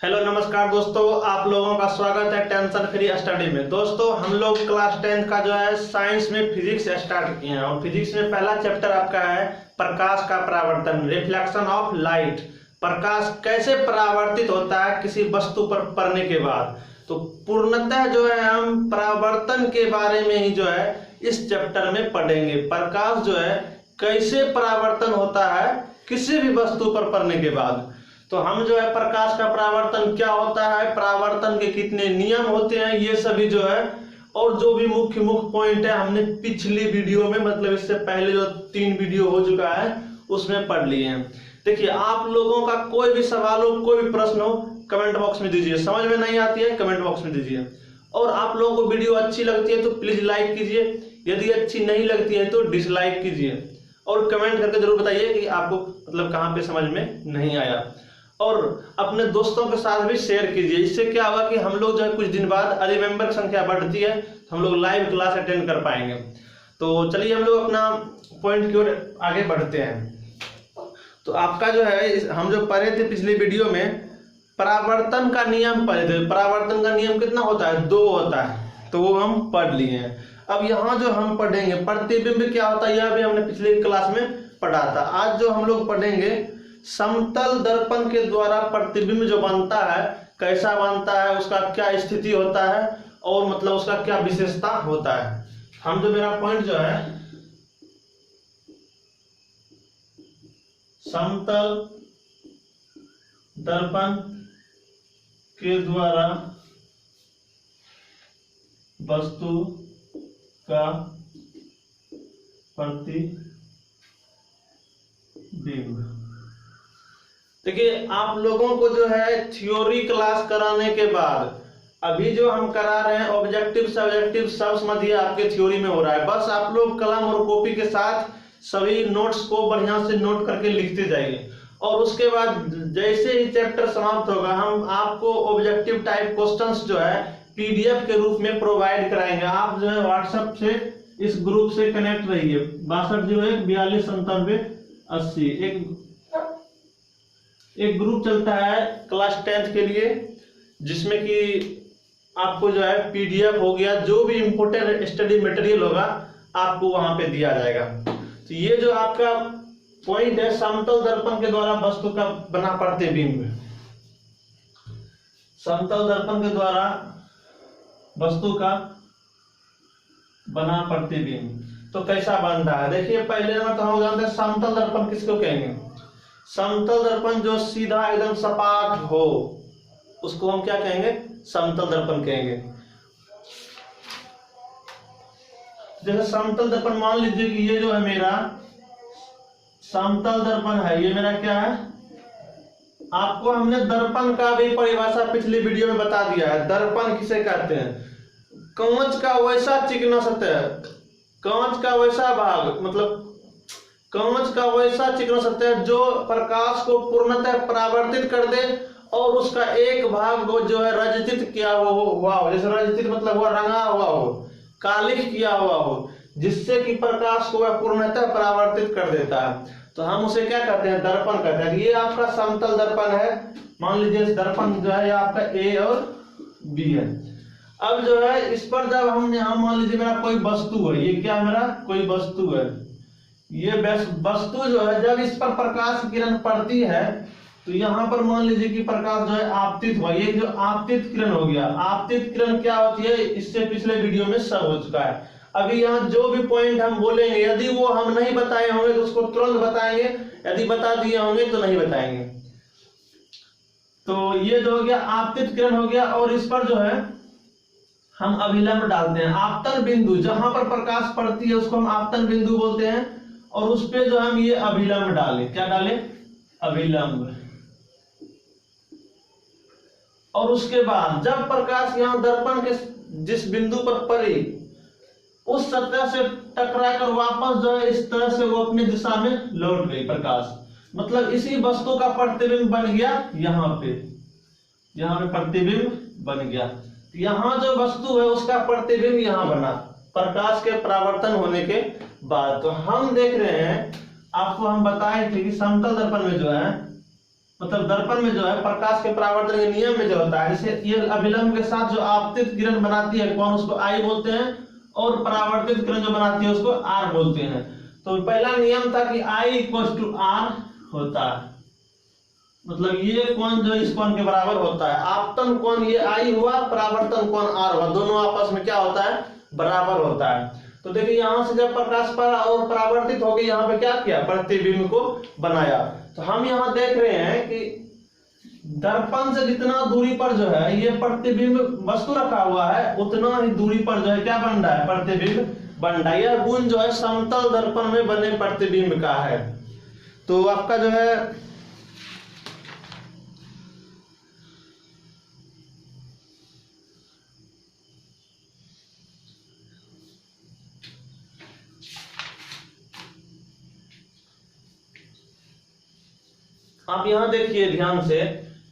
Hello नमस्कार दोस्तों, आप लोगों का स्वागत है टेंशन फ्री स्टडी में। दोस्तों हम लोग क्लास 10 का जो है साइंस में फिजिक्स स्टार्ट किए हैं और फिजिक्स में पहला चैप्टर आपका है प्रकाश का परावर्तन, रिफ्लेक्शन ऑफ लाइट। प्रकाश कैसे परावर्तित होता है किसी वस्तु पर पड़ने के बाद। तो पूर्णतः जो है हम परावर्तन के बारे में ही जो है इस चैप्टर में पढ़ेंगे। प्रकाश जो है कैसे परावर्तन होता है किसी भी वस्तु पर पड़ने के बाद। तो हम जो है प्रकाश का परावर्तन क्या होता है, परावर्तन के कितने नियम होते हैं, ये सभी जो है और जो भी मुख्य पॉइंट है हमने पिछली वीडियो में, मतलब इससे पहले जो 3 वीडियो हो चुका है उसमें पढ़ लिए हैं। देखिए आप लोगों का कोई भी सवाल हो, कोई भी प्रश्न हो, कमेंट बॉक्स में दीजिए। समझ में नहीं आती है कमेंट बॉक्स में दीजिए। और आप लोगों को वीडियो अच्छी लगती है तो प्लीज लाइक कीजिए, यदि अच्छी नहीं लगती है तो डिसलाइक कीजिए और कमेंट करके जरूर बताइए कि आपको मतलब कहाँ पे समझ में नहीं आया। और अपने दोस्तों के साथ भी शेयर कीजिए। इससे क्या होगा कि हम लोग जो है कुछ दिन बाद यदि मेंबर की संख्या बढ़ती है तो हम लोग लाइव क्लास अटेंड कर पाएंगे। तो चलिए हम लोग अपना पॉइंट की ओर आगे बढ़ते हैं। तो आपका जो है हम जो पढ़े थे पिछली वीडियो में परावर्तन का नियम पढ़े थे। परावर्तन का नियम कितना होता है? 2 होता है, तो वो हम पढ़ लिए हैं। अब यहाँ जो हम पढ़ेंगे प्रतिबिंब क्या होता है, यह भी हमने पिछली क्लास में पढ़ा था। आज जो हम लोग पढ़ेंगे समतल दर्पण के द्वारा प्रतिबिंब जो बनता है कैसा बनता है, उसका क्या स्थिति होता है और मतलब उसका क्या विशेषता होता है। हम जो मेरा पॉइंट जो है समतल दर्पण के द्वारा वस्तु का प्रतिबिंब। देखिए आप लोगों को जो है थ्योरी क्लास कराने के बाद अभी जो हम करा रहे हैं ऑब्जेक्टिव सब्जेक्टिव सब समझिए आपके थ्योरी में हो रहा है। बस आप लोग कलम और कॉपी के साथ सभी नोट्स को बढ़िया से नोट करके लिखते जाइए और उसके बाद जैसे ही चैप्टर समाप्त होगा हम आपको ऑब्जेक्टिव टाइप क्वेश्चंस जो है पीडीएफ के रूप में प्रोवाइड कराएंगे। आप जो है व्हाट्सएप से इस ग्रुप से कनेक्ट रहिए 6201 42 97 80। एक ग्रुप चलता है क्लास 10 के लिए जिसमें कि आपको जो है पीडीएफ हो गया, जो भी इंपोर्टेंट स्टडी मटेरियल होगा आपको वहां पे दिया जाएगा। तो ये जो आपका पॉइंट है समतल दर्पण के द्वारा वस्तु का बना प्रतिबिंब। समतल दर्पण के द्वारा वस्तु का बना प्रतिबिंब तो कैसा बन रहा है। देखिए पहले नंबर तो हम जानते हैं समतल दर्पण किसको कहेंगे। समतल दर्पण जो सीधा एकदम सपाट हो उसको हम क्या कहेंगे? समतल दर्पण कहेंगे। जैसे समतल दर्पण मान लीजिए कि ये जो है मेरा समतल दर्पण है, ये मेरा क्या है? आपको हमने दर्पण का भी परिभाषा पिछली वीडियो में बता दिया है। दर्पण किसे कहते हैं? कांच का वैसा चिकना सतह, कांच का वैसा भाग, मतलब कांच का वैसा चिकना सतह जो प्रकाश को पूर्णतः परावर्तित कर दे और उसका एक भाग को जो है रजतित किया हुआ हो। जैसे रजतित मतलब हुआ रंगा हुआ हो, कालिख किया हुआ हो, जिससे कि प्रकाश को वह पूर्णतः परावर्तित कर देता है। तो हम उसे क्या कहते हैं? दर्पण कहते हैं। ये आपका समतल दर्पण है। मान लीजिए दर्पण जो है आपका ए और बी है। अब जो है इस पर जब हम यहाँ मान लीजिए मेरा कोई वस्तु है, ये क्या मेरा कोई वस्तु है, ये वस्तु जो है जब इस पर प्रकाश किरण पड़ती है तो यहाँ पर मान लीजिए कि प्रकाश जो है आपतित हुआ। ये जो आपतित किरण हो गया, आपतित किरण क्या होती है इससे पिछले वीडियो में सब हो चुका है। अभी यहाँ जो भी पॉइंट हम बोलेंगे यदि वो हम नहीं बताए होंगे तो उसको तुरंत बताएंगे, यदि बता दिए होंगे तो नहीं बताएंगे। तो ये जो हो गया आपतित किरण हो गया और इस पर जो है हम अभिलंब डालते हैं। आपतन बिंदु जहां पर प्रकाश पड़ती है उसको हम आपतन बिंदु बोलते हैं और उस पे जो हम ये अभिलंब डालें। क्या डालें? अभिलंब। और उसके बाद जब प्रकाश यहाँ दर्पण के जिस बिंदु पर पड़ी उस सतह से टकराकर वापस जो है इस तरह से वो अपनी दिशा में लौट गई प्रकाश, मतलब इसी वस्तु का प्रतिबिंब बन गया। यहाँ पे प्रतिबिंब बन गया। यहाँ जो वस्तु है उसका प्रतिबिंब यहाँ बना प्रकाश के परावर्तन होने के बाद। तो हम देख रहे हैं, आपको हम बताए थे कि समतल दर्पण में जो है मतलब दर्पण में जो है प्रकाश के परावर्तन के नियम में जो होता है, जैसे ये अभिलंब के साथ जो आपतित किरण बनाती है कौन, उसको आई बोलते हैं, और परावर्तित किरण जो बनाती है उसको आर बोलते हैं। तो पहला नियम था कि आई इक्वल टू आर होता है, मतलब ये कोण जो इस कोण के बराबर होता है। आपतन कोण ये आई हुआ, परावर्तन कोण आर हुआ, दोनों आपस में क्या होता है, बराबर होता है। तो देखिए यहां से जब प्रकाश पड़ा और परावर्तित हो गई, यहाँ पे क्या किया, प्रतिबिंब को बनाया। तो हम यहाँ देख रहे हैं कि दर्पण से जितना दूरी पर जो है ये प्रतिबिंब वस्तु रखा हुआ है, उतना ही दूरी पर जो है क्या बन रहा है, प्रतिबिंब बन रहा है। यह गुण जो है समतल दर्पण में बने प्रतिबिंब का है। तो आपका जो है आप यहां देखिए ध्यान से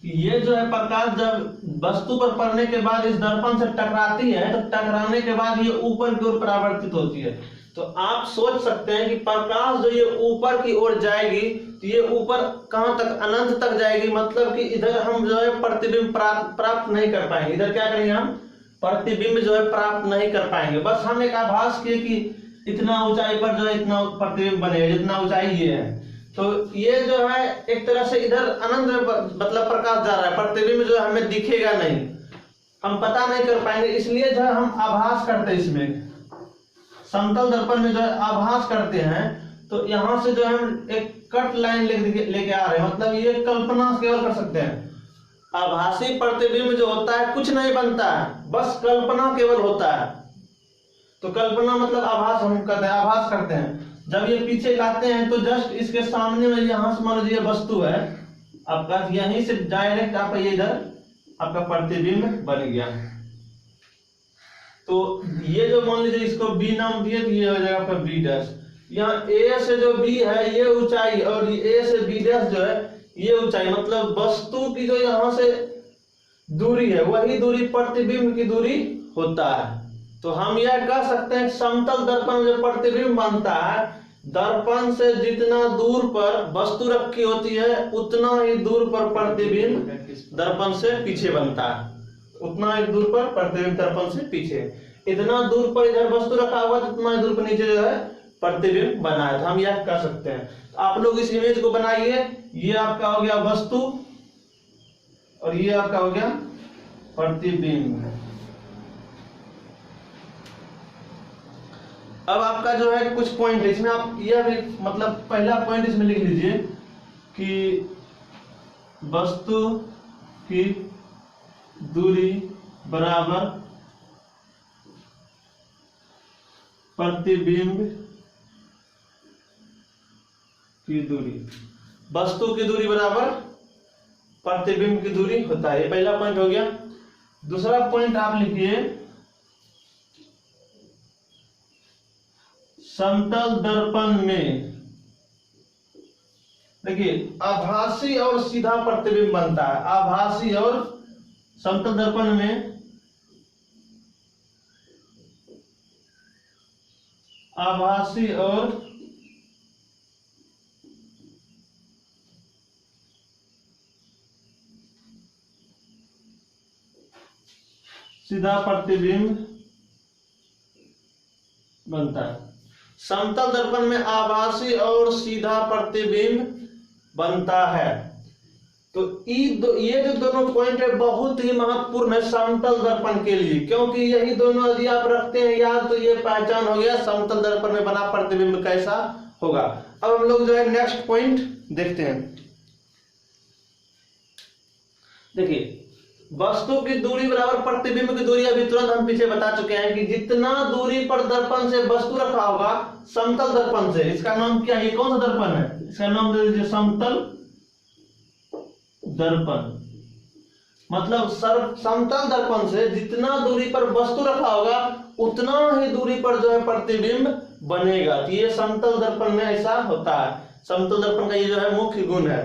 कि ये जो है प्रकाश जब वस्तु पर पड़ने के बाद इस दर्पण से टकराती है, तो टकराने के बाद ये ऊपर की ओर परावर्तित होती है। तो आप सोच सकते हैं कि प्रकाश जो ये ऊपर की ओर जाएगी तो ये ऊपर कहां तक, अनंत तक जाएगी। मतलब कि इधर हम जो है प्रतिबिंब प्राप्त नहीं कर पाएंगे। इधर क्या करेंगे, हम प्रतिबिंब जो है प्राप्त नहीं कर पाएंगे। बस हम एक आभास किए कि इतना ऊंचाई पर जो है इतना प्रतिबिंब बनेगा, जितना ऊंचाई ये है। तो ये जो है एक तरह से इधर अनंत मतलब प्रकाश जा रहा है, प्रतिबिंब जो है हमें दिखेगा नहीं, हम पता नहीं कर पाएंगे। इसलिए जो है हम आभास करते हैं, इसमें समतल दर्पण में जो है आभास करते हैं। तो यहाँ से जो है हम एक कट लाइन लेके आ रहे हैं, मतलब ये कल्पना केवल कर सकते हैं। आभासी प्रतिबिंब जो होता है कुछ नहीं बनता है, बस कल्पना केवल होता है। तो कल्पना मतलब आभास हम करते हैं, आभास करते हैं। जब ये पीछे लाते हैं तो जस्ट इसके सामने में यहाँ से मान लीजिए वस्तु है आपका, यहीं से डायरेक्ट आपका ये इधर आपका प्रतिबिंब बन गया। तो ये जो मान लीजिए इसको बी नाम दिए, तो ये हो जाएगा आपका बी डैश। यहाँ ए से जो बी है ये ऊंचाई, और ए से बी डैश जो है ये ऊंचाई, मतलब वस्तु की जो यहाँ से दूरी है वही दूरी प्रतिबिंब की दूरी होता है। तो हम यह कह सकते हैं समतल दर्पण जो प्रतिबिंब बनता है, दर्पण से जितना दूर पर वस्तु रखी होती है उतना ही दूर पर प्रतिबिंब दर्पण से पीछे बनता है, उतना ही दूर पर प्रतिबिंब दर्पण से पीछे। इतना दूर पर इधर वस्तु रखा हुआ है, उतना ही दूर पर नीचे जो है प्रतिबिंब बना है। तो हम यह कह सकते हैं। तो आप लोग इस इमेज को बनाइए, ये आपका हो गया वस्तु और ये आपका हो गया प्रतिबिंब। अब आपका जो है कुछ पॉइंट है इसमें, आप यह भी मतलब पहला पॉइंट इसमें लिख लीजिए कि वस्तु की दूरी बराबर प्रतिबिंब की दूरी, वस्तु की दूरी बराबर प्रतिबिंब की दूरी होता है। ये पहला पॉइंट हो गया। दूसरा पॉइंट आप लिखिए, समतल दर्पण में देखिए आभासी और सीधा प्रतिबिंब बनता है। आभासी और समतल दर्पण में आभासी और सीधा प्रतिबिंब बनता है। समतल दर्पण में आभासी और सीधा प्रतिबिंब बनता है। तो ये जो दोनों पॉइंट है बहुत ही महत्वपूर्ण है समतल दर्पण के लिए, क्योंकि यही दोनों यदि आप रखते हैं याद तो ये पहचान हो गया समतल दर्पण में बना प्रतिबिंब कैसा होगा। अब हम लोग जो है नेक्स्ट पॉइंट देखते हैं। देखिए वस्तु की दूरी बराबर प्रतिबिंब की दूरी, अभी तुरंत हम पीछे बता चुके हैं कि जितना दूरी पर दर्पण से वस्तु रखा होगा समतल दर्पण से, इसका नाम क्या है, ये कौन सा दर्पण है, इसका नाम दे दीजिए समतल दर्पण। मतलब समतल दर्पण से जितना दूरी पर वस्तु रखा होगा उतना ही दूरी पर जो है प्रतिबिंब बनेगा। तो ये समतल दर्पण में ऐसा होता है। समतल दर्पण का ये जो है मुख्य गुण है।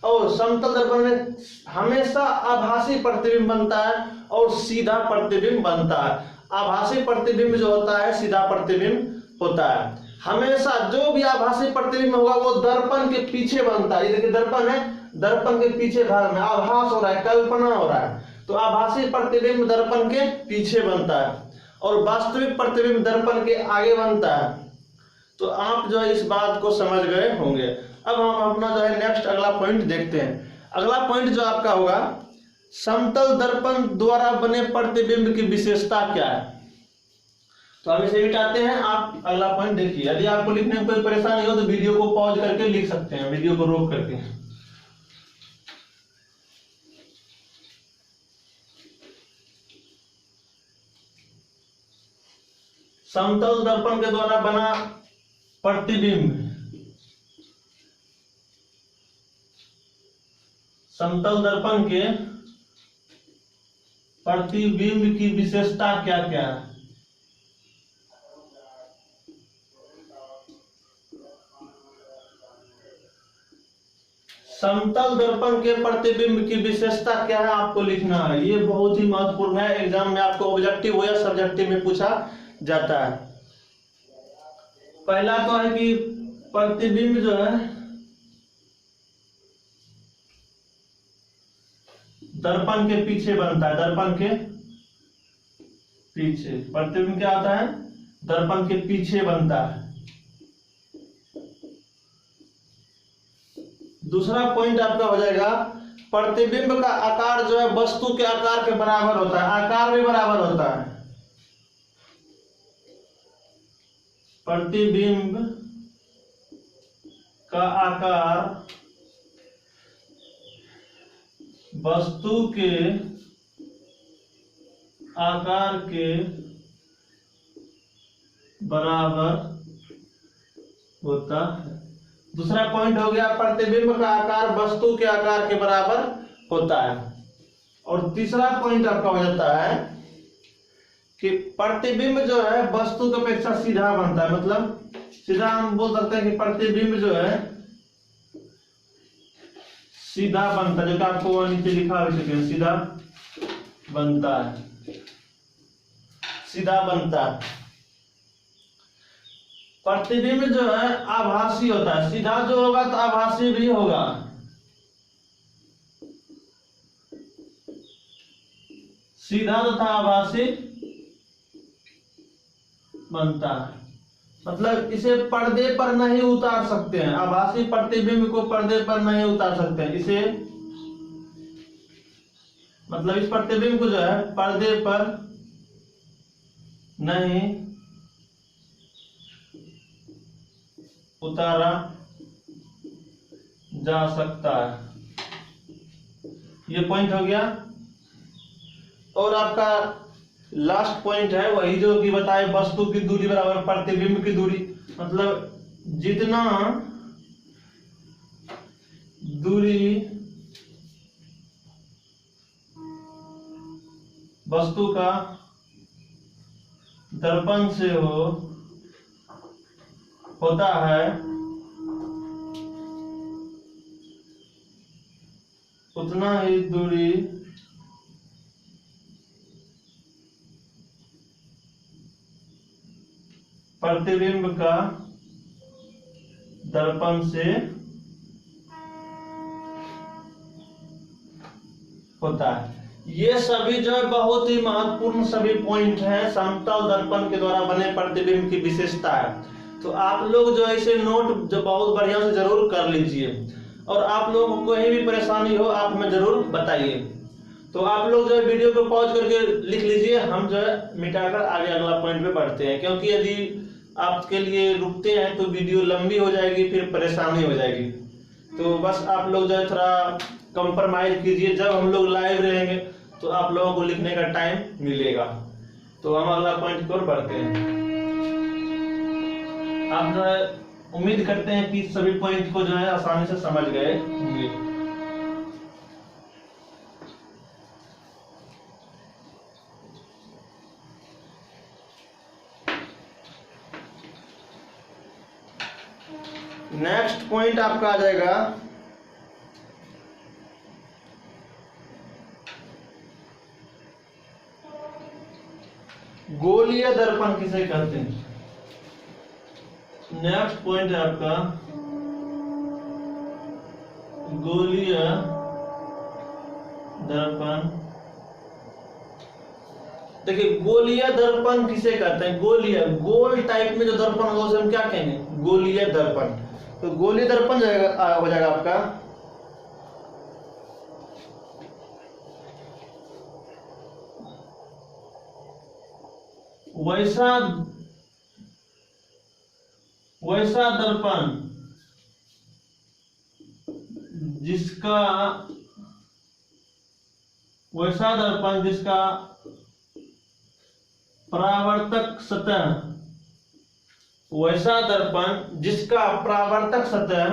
और समतल दर्पण में हमेशा आभासी प्रतिबिंब बनता है और सीधा प्रतिबिंब बनता है। आभासी प्रतिबिंब जो होता है सीधा प्रतिबिंब होता है। हमेशा जो भी आभासी प्रतिबिंब होगा वो दर्पण के पीछे बनता है। ये देखिए दर्पण है, दर्पण के पीछे भाग में आभास हो रहा है, कल्पना हो रहा है, तो आभासी प्रतिबिंब दर्पण के पीछे बनता है और वास्तविक प्रतिबिंब दर्पण के आगे बनता है। तो आप जो है इस बात को समझ गए होंगे। अब हम अपना जो है नेक्स्ट अगला पॉइंट देखते हैं। अगला पॉइंट जो आपका होगा, समतल दर्पण द्वारा बने प्रतिबिंब की विशेषता क्या है। तो हम इसे मिटाते हैं, आप अगला पॉइंट देखिए। यदि आपको लिखने में कोई परेशानी हो तो वीडियो को पॉज करके लिख सकते हैं, वीडियो को रोक करके। समतल दर्पण के द्वारा बना प्रतिबिंब, समतल दर्पण के प्रतिबिंब की विशेषता क्या क्या है। समतल दर्पण के प्रतिबिंब की विशेषता क्या है आपको लिखना है। ये बहुत ही महत्वपूर्ण है, एग्जाम में आपको ऑब्जेक्टिव हो या सब्जेक्टिव में पूछा जाता है। पहला तो है कि प्रतिबिंब जो है दर्पण के पीछे बनता है, दर्पण के पीछे। प्रतिबिंब क्या आता है, दर्पण के पीछे बनता है। दूसरा पॉइंट आपका हो जाएगा, प्रतिबिंब का आकार जो है वस्तु के आकार के बराबर होता है, आकार भी बराबर होता है। प्रतिबिंब का आकार वस्तु के आकार के बराबर होता है। दूसरा पॉइंट हो गया, प्रतिबिंब का आकार वस्तु के आकार के बराबर होता है। और तीसरा पॉइंट आपका हो जाता है कि प्रतिबिंब जो है वस्तु की अपेक्षा सीधा बनता है। मतलब सीधा हम बोल सकते हैं कि प्रतिबिंब जो है सीधा बनता है, जो कि आपको वहां नीचे लिखा हो सके, सीधा बनता है, सीधा बनता है। प्रतिबिंब जो है आभासी होता है, सीधा जो होगा तो आभासी भी होगा। सीधा तथा आभासी बनता है। मतलब इसे पर्दे पर नहीं उतार सकते हैं, आभासी प्रतिबिंब को पर्दे पर नहीं उतार सकते हैं। इसे मतलब इस प्रतिबिंब को जो है पर्दे पर नहीं उतारा जा सकता है। ये पॉइंट हो गया। और आपका लास्ट पॉइंट है वही जो कि बताए, वस्तु की दूरी बराबर प्रतिबिंब की दूरी। मतलब जितना दूरी वस्तु का दर्पण से होता है उतना ही दूरी प्रतिबिंब का दर्पण से होता है। ये सभी जो है बहुत ही महत्वपूर्ण सभी पॉइंट हैं, समतल दर्पण के द्वारा बने प्रतिबिंब की विशेषता है। तो आप लोग जो है इसे नोट जो बहुत बढ़िया से जरूर कर लीजिए, और आप लोगों को कोई भी परेशानी हो आप हमें जरूर बताइए। तो आप लोग जो है वीडियो को पॉज करके लिख लीजिए, हम जो है मिटाकर आगे अगला पॉइंट पे बढ़ते हैं। क्योंकि यदि आपके लिए रुकते हैं तो वीडियो लंबी हो जाएगी, फिर परेशानी हो जाएगी। तो बस आप लोग जो है थोड़ा कंप्रोमाइज कीजिए, जब हम लोग लाइव रहेंगे तो आप लोगों को लिखने का टाइम मिलेगा। तो हम अगला पॉइंट की ओर बढ़ते हैं। आप जो है उम्मीद करते हैं कि सभी पॉइंट को जो है आसानी से समझ गए होंगे। नेक्स्ट पॉइंट आपका आ जाएगा गोलीय दर्पण किसे कहते हैं। नेक्स्ट पॉइंट है आपका गोलीय दर्पण। देखिए गोलीय दर्पण किसे कहते हैं? गोलीय, गोल टाइप में जो दर्पण होगा उसे हम क्या कहेंगे? गोलीय दर्पण। तो गोलीय दर्पण हो जाएगा आपका वैसा दर्पण जिसका परावर्तक सतह, वैसा दर्पण जिसका परावर्तक सतह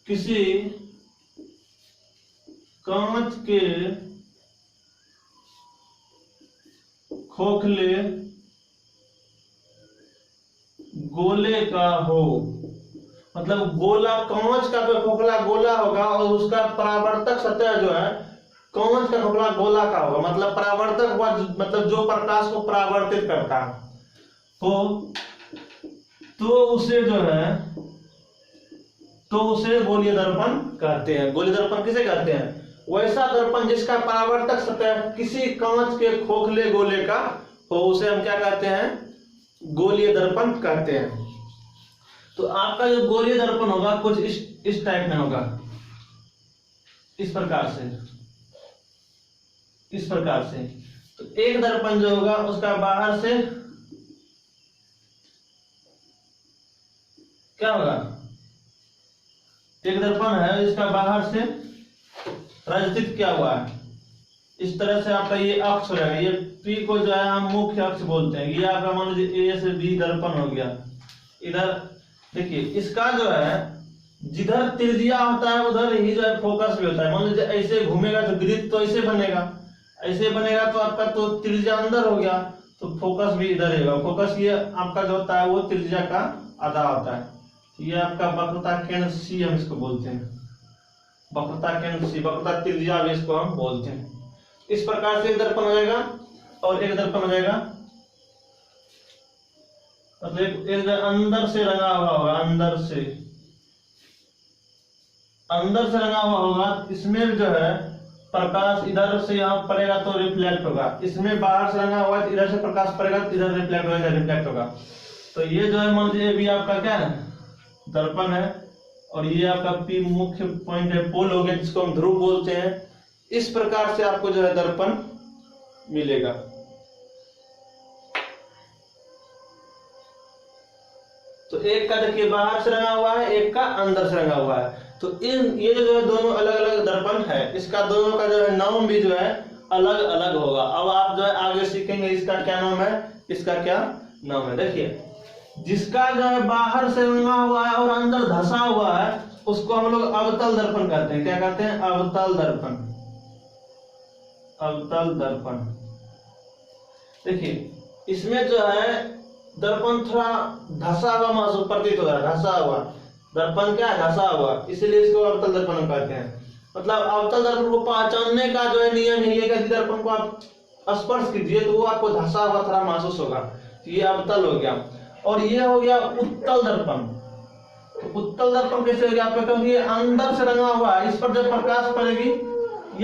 किसी कांच के खोखले गोले का हो। मतलब गोला, कांच का कोई खोखला गोला होगा और उसका परावर्तक सतह जो है कांच का खोखला गोला का होगा। मतलब परावर्तक हुआ, मतलब जो प्रकाश को परावर्तित करता है तो उसे जो है तो उसे गोलीय दर्पण कहते हैं। गोलीय दर्पण किसे कहते हैं? वैसा दर्पण जिसका परावर्तक सतह किसी कांच के खोखले गोले का हो, उसे हम क्या कहते हैं? गोलीय दर्पण कहते हैं। तो आपका जो गोलीय दर्पण होगा कुछ इस टाइप में होगा, इस प्रकार से। तो एक दर्पण जो होगा उसका बाहर से क्या होगा? एक दर्पण है जिसका बाहर से रचित क्या हुआ है, इस तरह से आपका ये अक्ष हो जाएगा। ये पी को जो है हम मुख्य अक्ष बोलते हैं। ये आपका मान लीजिए ए से बी दर्पण हो गया। इधर देखिए इसका जो है जिधर त्रिज्या होता है उधर ही जो है फोकस भी होता है। मान लीजिए ऐसे घूमेगा तो वृत्त तो ऐसे बनेगा तो आपका तो त्रिज्या अंदर हो गया, तो फोकस भी इधर रहेगा। फोकस ये आपका जो होता है वो त्रिज्या का आधा होता है। ये आपका वक्रता केंद्र सी हम इसको बोलते हैं। वक्रता केंद्र सी, वक्रता त्रिज्या भी इसको हम बोलते हैं। इस प्रकार से एक दर्पण हो जाएगा और एक दर्पण हो जाएगा मतलब एक अंदर से रंगा हुआ होगा, अंदर से रंगा हुआ होगा। इसमें जो है प्रकाश इधर से यहाँ पड़ेगा तो रिफ्लेक्ट होगा। इसमें बाहर से रंगा हुआ है, इधर से प्रकाश पड़ेगा तो इधर रिफ्लेक्ट होगा, इधर रिफ्लेक्ट होगा। तो ये जो है मान लीजिए भी आपका क्या है? दर्पण है। और ये आपका पी मुख्य पॉइंट है, पोल हो गया जिसको हम ध्रुव बोलते हैं। इस प्रकार से आपको जो है दर्पण मिलेगा। तो एक का देखिए बाहर से रंगा हुआ है, एक का अंदर से रंगा हुआ है। तो ये जो है दोनों अलग अलग दर्पण है। इसका दोनों का जो है नाम भी जो है अलग अलग होगा। अब आप जो है आगे सीखेंगे इसका क्या नाम है, इसका क्या नाम है। देखिए जिसका जो है बाहर से रंगा हुआ है और अंदर धंसा हुआ है उसको हम लोग अवतल दर्पण कहते हैं। क्या कहते हैं? अवतल दर्पण। अवतल दर्पण। देखिए इसमें जो है दर्पण थोड़ा धंसा हुआ महसूस प्रतीत हो रहा है। धंसा हुआ दर्पण क्या है? धंसा हुआ, इसलिए इसको अवतल दर्पण कहते हैं। मतलब अवतल दर्पण को पहचानने का जो है नियम ही है कि दर्पण को आप स्पर्श कीजिए तो वो आपको धंसा हुआ थोड़ा महसूस होगा। ये अवतल हो गया। और ये हो गया उत्तल दर्पण। तो उत्तल दर्पण कैसे हो गया आपका? क्योंकि ये अंदर से रंगा हुआ है, इस पर जब प्रकाश पड़ेगी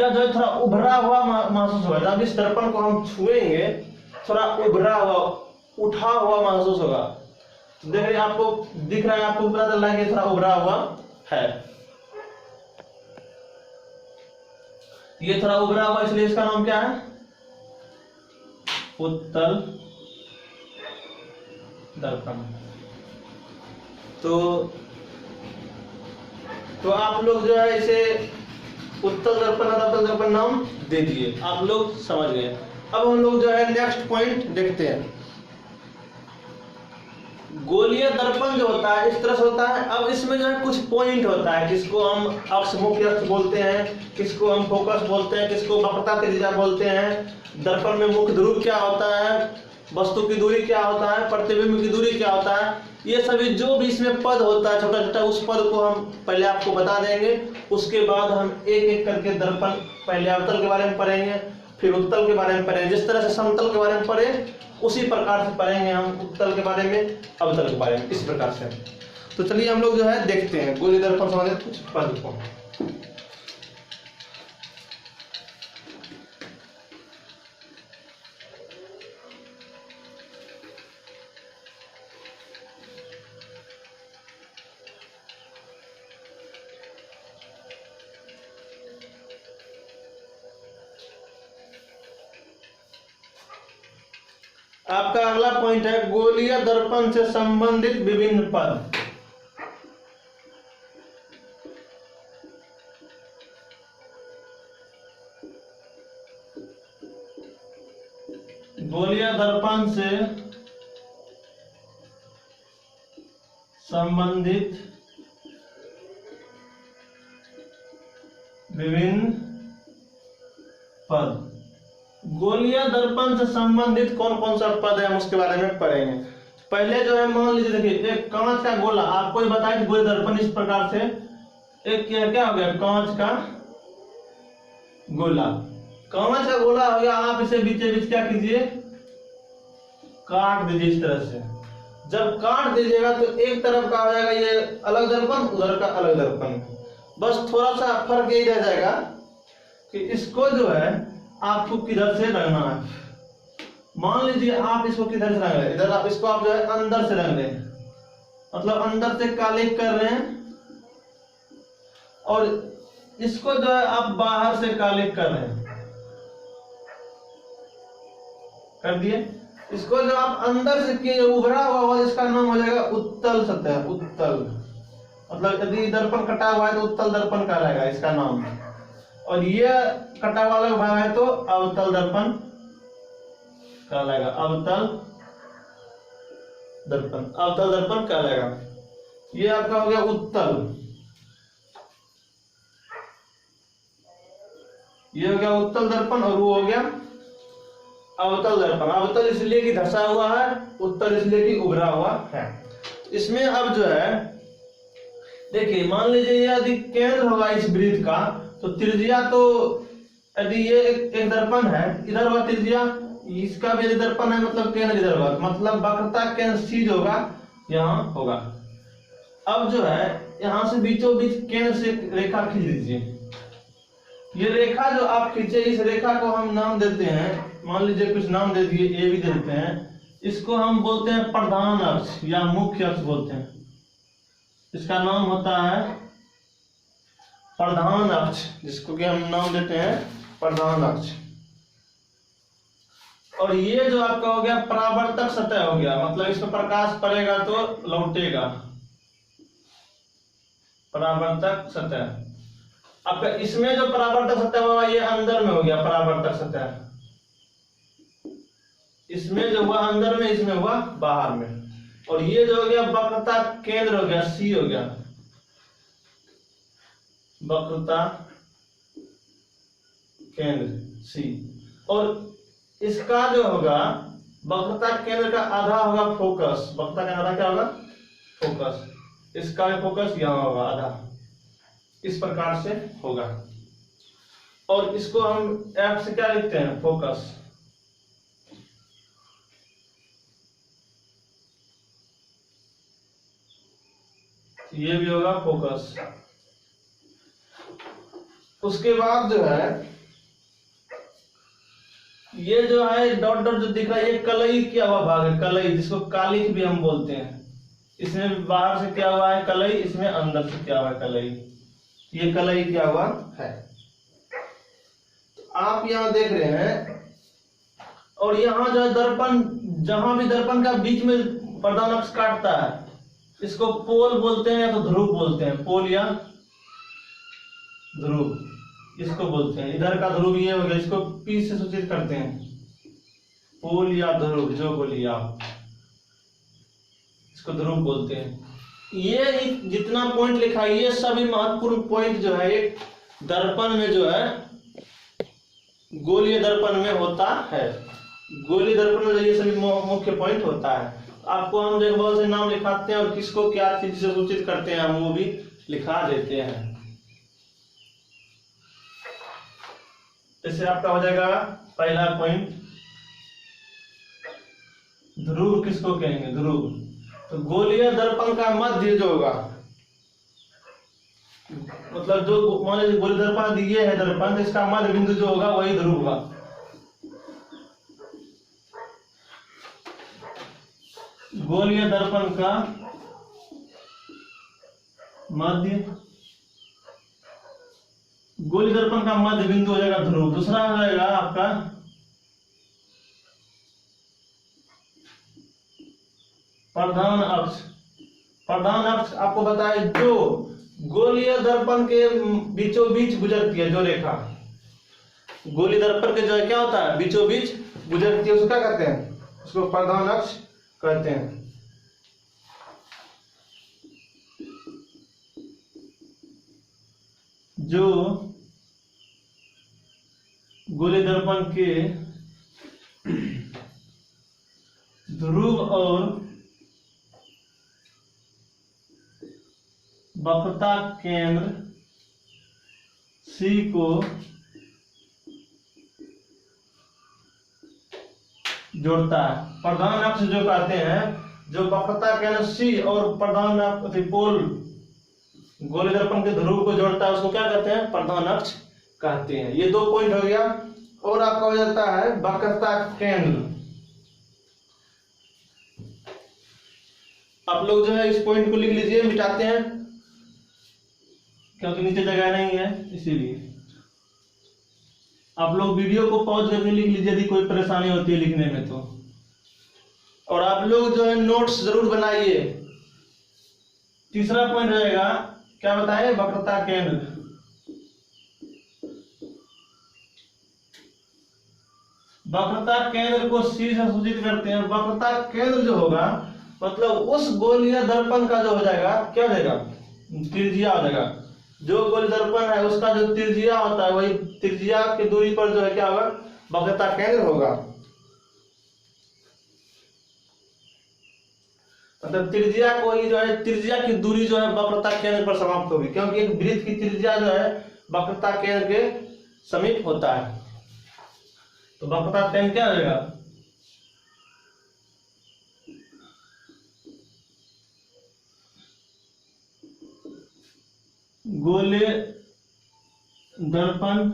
या जो है थोड़ा उभरा हुआ महसूस होगा। जब इस दर्पण को हम छुएंगे थोड़ा उभरा हुआ, उठा हुआ महसूस होगा। तो देखिए आपको दिख रहा है, आपको पता चल रहा है कि थोड़ा उभरा हुआ है। ये थोड़ा उभरा हुआ, इसलिए इसका नाम क्या है? उत्तल दर्पण। तो आप लोग जो है इसे उत्तल दर्पण और अवतल दर्पण नाम दे दिए, आप लोग समझ गए। अब हम लोग जो है नेक्स्ट पॉइंट देखते हैं। गोलीय दर्पण जो होता है इस तरह से होता है। अब इसमें जो है कुछ पॉइंट होता है, किसको हम अक्ष मुख्य अक्ष बोलते हैं, किसको हम फोकस बोलते हैं, किसको वक्रता त्रिज्या बोलते हैं। दर्पण में मुख्य ध्रुव क्या होता है, वस्तु की दूरी क्या होता है, प्रतिबिंब की दूरी क्या होता है, ये सभी जो भी इसमें पद होता है छोटा छोटा, उस पद को हम पहले आपको बता देंगे। उसके बाद हम एक एक करके दर्पण, पहले अवतल के बारे में पढ़ेंगे, फिर उत्तल के बारे में पढ़ेंगे। जिस तरह से समतल के बारे में पढ़े उसी प्रकार से पढ़ेंगे हम उत्तल के बारे में, अवतल के बारे में, इस प्रकार से। तो चलिए हम लोग जो है देखते हैं गोलीय दर्पण संबंधित कुछ पद को। आपका अगला पॉइंट है गोलीय दर्पण से संबंधित विभिन्न पद। गोलीय दर्पण से संबंधित विभिन्न पद। गोलीय दर्पण से संबंधित कौन कौन सा पद है हम उसके बारे में पढ़ेंगे। पहले जो है मान लीजिए, देखिए एक कांच का गोला, आपको बताया गोलीय दर्पण इस प्रकार से, एक क्या हो गया, कांच का गोला। कांच का गोला हो गया, आप इसे बीचे बीच क्या कीजिए, काट दीजिए इस तरह से। जब काट दीजिएगा तो एक तरफ का हो जाएगा ये अलग दर्पण, उधर का अलग दर्पण। बस थोड़ा सा फर्क यही रह जाएगा कि इसको जो है आपको किधर से रंगना है। मान लीजिए आप इसको किधर से रंग रहे हैं, इधर आप इसको आप जो है अंदर से रंग रहे हैं, मतलब अंदर से कालिक कर रहे हैं, और इसको जो है आप बाहर से कालिक कर रहे हैं, कर दिए। इसको जो आप अंदर से किए उभरा हुआ इसका नाम हो जाएगा उत्तल सतह। उत्तल मतलब यदि दर्पण कटा हुआ है तो उत्तल दर्पण कहलाएगा इसका नाम, और ये कटा वाला भाग है तो अवतल दर्पण कहलाएगा। अवतल दर्पण, अवतल दर्पण कहलाएगा। ये आपका हो गया उत्तल, ये हो गया उत्तल दर्पण, और वो हो गया अवतल दर्पण। अवतल इसलिए कि धंसा हुआ है, उत्तल इसलिए कि उभरा हुआ है। इसमें अब जो है देखिए, मान लीजिए यदि केंद्र होगा इस वृत्त का, तो त्रिज्या, तो यदि ये एक दर्पण है, इधर होगा त्रिज्या, इसका भी दर्पण है, मतलब केंद्र इधर होगा, मतलब वक्रता केंद्र सी जो होगा यहाँ होगा। अब जो है यहाँ से बीचों बीच केंद्र से रेखा खींच दीजिए। ये रेखा जो आप खींचे, इस रेखा को हम नाम देते हैं, मान लीजिए कुछ नाम दे दिए, ए भी दे देते हैं। इसको हम बोलते हैं प्रधान अक्ष या मुख्य अक्ष बोलते हैं। इसका नाम होता है प्रधान अक्ष, जिसको कि हम नाम देते हैं प्रधान अक्ष। और ये जो आपका हो गया परावर्तक सतह हो गया, मतलब इस पर प्रकाश पड़ेगा तो लौटेगा, परावर्तक सतह। अब इसमें जो परावर्तक सतह हुआ ये अंदर में हो गया परावर्तक सतह, इसमें जो हुआ अंदर में, इसमें हुआ बाहर में। और ये जो हो गया वक्रता केंद्र हो गया, सी हो गया, वक्रता केंद्र सी। और इसका जो होगा वक्रता केंद्र का आधा होगा फोकस, वक्रता का आधा क्या होगा, फोकस। इसका भी फोकस यहाँ होगा आधा, इस प्रकार से होगा। और इसको हम एफ से क्या लिखते हैं, फोकस। ये भी होगा फोकस। उसके बाद जो है ये जो है डॉट डॉट जो दिख रहा है, ये कलई किया हुआ भाग है, कलई, जिसको कालिक भी हम बोलते हैं। इसमें बाहर से क्या हुआ है कलई, इसमें अंदर से क्या हुआ है कलई, ये कलई क्या हुआ है। तो आप यहाँ देख रहे हैं, और यहाँ जो है दर्पण, जहां भी दर्पण का बीच में प्रधान अक्ष काटता है, इसको पोल बोलते हैं या तो ध्रुव बोलते हैं, पोल या ध्रुव इसको बोलते हैं। इधर का ध्रुव ये हो गया, इसको पी से सूचित करते हैं, पोल या ध्रुव, जो बोलिए आप, इसको ध्रुव बोलते हैं। ये जितना पॉइंट लिखा है ये सभी महत्वपूर्ण पॉइंट जो है एक दर्पण में जो है गोलीय दर्पण में होता है। गोलीय दर्पण में ये सभी मुख्य पॉइंट होता है। आपको हम जो बहुत से नाम लिखाते हैं और किसको क्या चीज से सूचित करते हैं हम वो भी लिखा देते हैं। जैसे आपका हो जाएगा पहला पॉइंट, ध्रुव किसको कहेंगे, ध्रुव। तो गोलीय दर्पण का मध्य जो होगा, मतलब जो मान लीजिए गोलीय दर्पण दिए है दर्पण, तो इसका मध्य बिंदु जो होगा वही ध्रुव होगा। गोलीय दर्पण का मध्य, गोलीय दर्पण का मध्य बिंदु हो जाएगा ध्रुव। दूसरा हो जाएगा आपका प्रधान अक्ष। प्रधान अक्ष आपको बताए जो गोलीय दर्पण के बीचों बीच गुजरती है जो रेखा, गोलीय दर्पण के जो है क्या होता है बीचों बीच गुजरती है, उसको क्या कहते हैं, उसको प्रधान अक्ष कहते हैं। जो गोलीय दर्पण के ध्रुव और वक्रता केंद्र C को जोड़ता है। प्रधान अक्ष जो कहते हैं, जो वक्रता केंद्र C और प्रधान अक्ष पोल गोलीय दर्पण के ध्रुव को जोड़ता है, उसको क्या कहते हैं, प्रधान अक्ष कहते हैं। ये 2 पॉइंट हो गया। और आपका हो जाता है वक्रता केंद्र। आप लोग जो है इस पॉइंट को लिख लीजिए, मिटाते हैं क्योंकि नीचे जगह नहीं है, इसीलिए आप लोग वीडियो को पॉज करके लिख लीजिए यदि कोई परेशानी होती है लिखने में तो। और आप लोग जो है नोट्स जरूर बनाइए। तीसरा पॉइंट रहेगा, क्या बताए, वक्रता केंद्र। वक्रता केंद्र को C से सूचित करते हैं। वक्रता केंद्र जो होगा मतलब उस गोलीय दर्पण का जो हो जाएगा, क्या हो जाएगा, त्रिज्या हो जाएगा। जो गोलीय दर्पण है उसका जो त्रिज्या होता है, वही त्रिज्या की दूरी पर जो है क्या होगा, वक्रता केंद्र होगा। मतलब त्रिज्या को ही जो है, त्रिज्या की दूरी जो है वक्रता केंद्र पर समाप्त होगी, क्योंकि एक वृत्त की त्रिज्या जो है वक्रता केंद्र के समीप होता है। तो वक्रता केंद्र क्या हो जाएगा, गोलीय दर्पण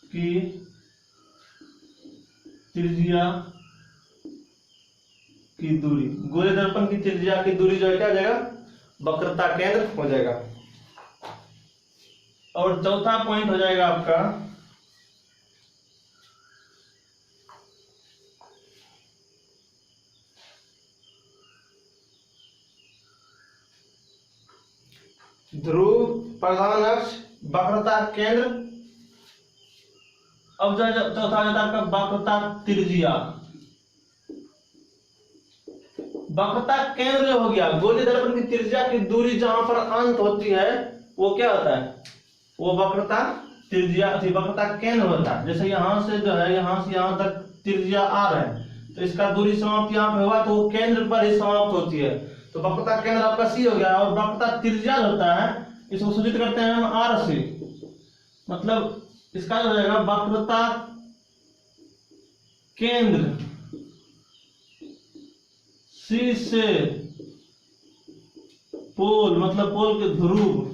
की त्रिज्या की दूरी, गोलीय दर्पण की त्रिज्या की दूरी जो है क्या हो जाएगा, वक्रता केंद्र हो जाएगा। और चौथा पॉइंट हो जाएगा आपका ध्रुव, प्रधान अक्ष, वक्रता केंद्र। अब जो चौथा जाता है आपका वक्रता त्रिज्या। वक्रता केंद्र जो हो गया, गोलीय दर्पण की त्रिज्या की दूरी जहां पर अंत होती है वो क्या होता है, वो वक्रता त्रिज्या, वक्रता केंद्र होता है। जैसे यहां से जो है, यहां से यहां तक त्रिज्या R है, तो इसका दूरी समाप्त यहाँ पे हुआ तो वो केंद्र पर ही समाप्त होती है। तो वक्रता केंद्र आपका C हो गया। और वक्रता त्रिज्या होता है, इसको सूचित करते हैं हम R से। मतलब इसका जो हो जाएगा वक्रता केंद्र C से पोल, मतलब पोल के ध्रुव,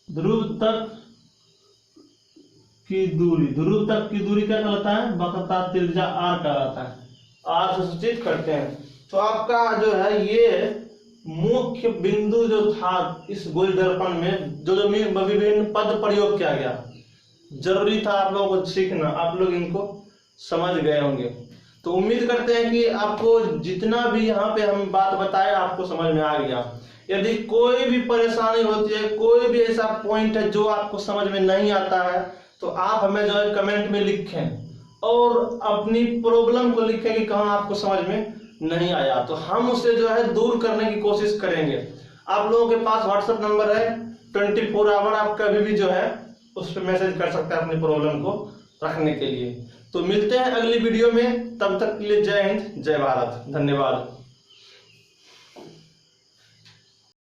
ध्रुव तक की दूरी, ध्रुव तक की दूरी क्या कहलाता है, वक्रता त्रिज्या R कहलाता है। R से सूचित करते हैं। तो आपका जो है ये मुख्य बिंदु जो था इस गोलीय दर्पण में, जो विभिन्न पद प्रयोग किया गया, जरूरी था आप लोगों को सीखना। आप लोग इनको समझ गए होंगे। तो उम्मीद करते हैं कि आपको जितना भी यहाँ पे हम बात बताए आपको समझ में आ गया। यदि कोई भी परेशानी होती है, कोई भी ऐसा पॉइंट है जो आपको समझ में नहीं आता है, तो आप हमें जो है कमेंट में लिखें और अपनी प्रॉब्लम को लिखें कि कहाँ आपको समझ में नहीं आया, तो हम उसे जो है दूर करने की कोशिश करेंगे। आप लोगों के पास व्हाट्सएप नंबर है, 24 आवर आप कभी भी जो है उस पर मैसेज कर सकते हैं अपनी प्रॉब्लम को रखने के लिए। तो मिलते हैं अगली वीडियो में, तब तक के लिए जय हिंद, जय भारत, धन्यवाद।